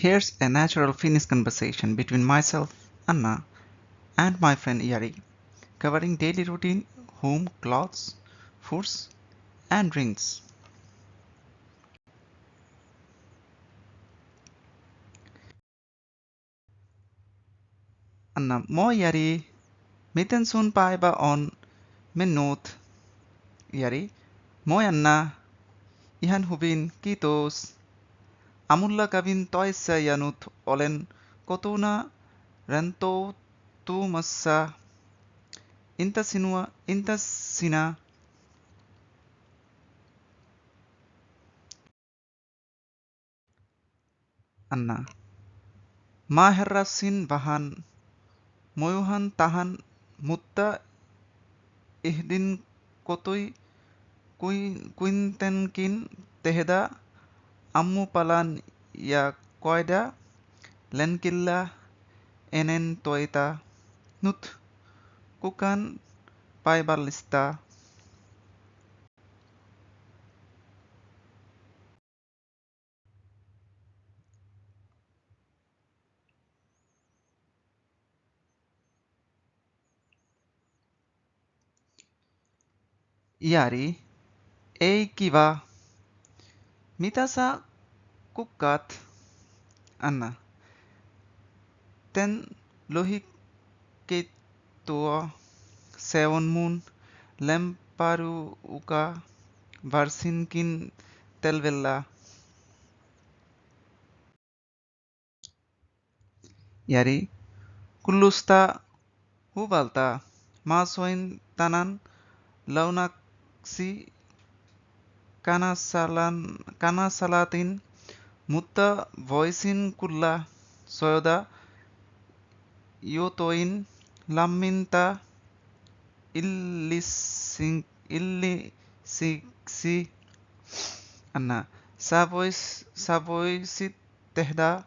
Here's a natural Finnish conversation between myself, Anna, and my friend Yari, covering daily routine, home, clothes, foods, and drinks. Anna, moi Yari, miten sun päivä on mennyt? Yari, moi Anna, ihan hyvin, kiitos. Amulla kävin toissa ja nyt olen kotona rentoutumassa. Entä sinä? Anna, mä heräsin vähän myöhään tähän, mutta ehdin kotoi kuitenkin tehdä aamupalan ja käydä lenkillä ennen töitä. Nyt kukaan päivällistä. Jari, ei kiva. Mitä sä kukkaat? Anna, teen lohikeittoa. Se on mun lemppariruoka varsinkin talvella. Jari, kuulostaa hyvältä. Mä soin tänään lounaksi kanasalaatin, mutta voisin kyllä syödä jotain lämmintä illisiksi. Anna, sä voisit tehdä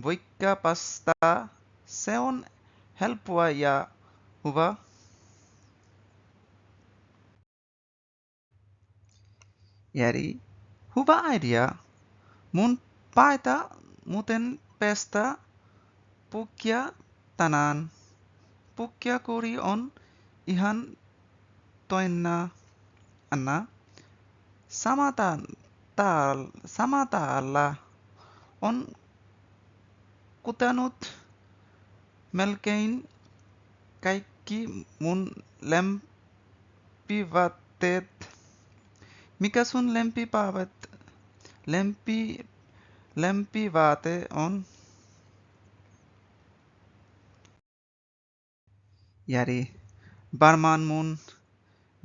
vaikka pastaa. Se on helppoa ja hyvä. Jari, hyvä idea. Mun paita muuten pestä pukkia tänään. Pukkiakuri on ihan toinna. Anna, sama täällä on kutanut melkein kaikki mun lempivaatteet. Mikä sun lempivaate on? Jari, varmaan mun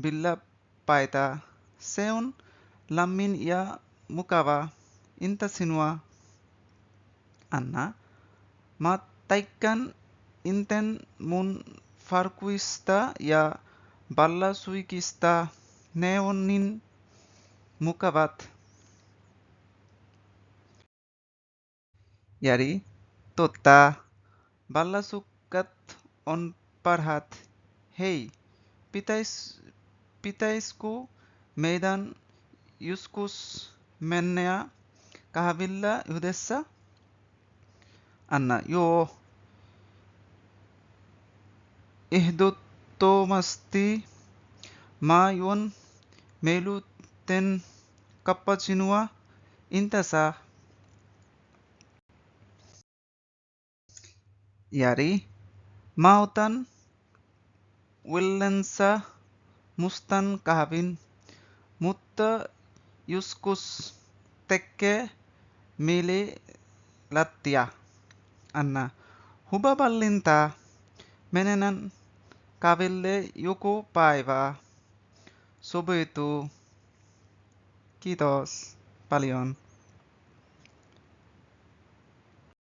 villapaita. Se on lämmin ja mukava. Entä sinua? Anna, mä taikkaan iten mun farkuista ja ballasuikista. Ne on niin mukavat. Jari, totta. Ballasukkat on parhaat. Hei, pitäisikö meidän joskus mennä kahvilla yhdessä? Anna, joo, ehdottomasti. Mä juon mieluiten cappuccinoa. Entä sä? Jari, mä otan yleensä mustan kahvin, mutta joskus tekee mieli lattia. Anna, hyvä valinta. Mennään kahville joku päivä. Sovituu. Kiitos paljon.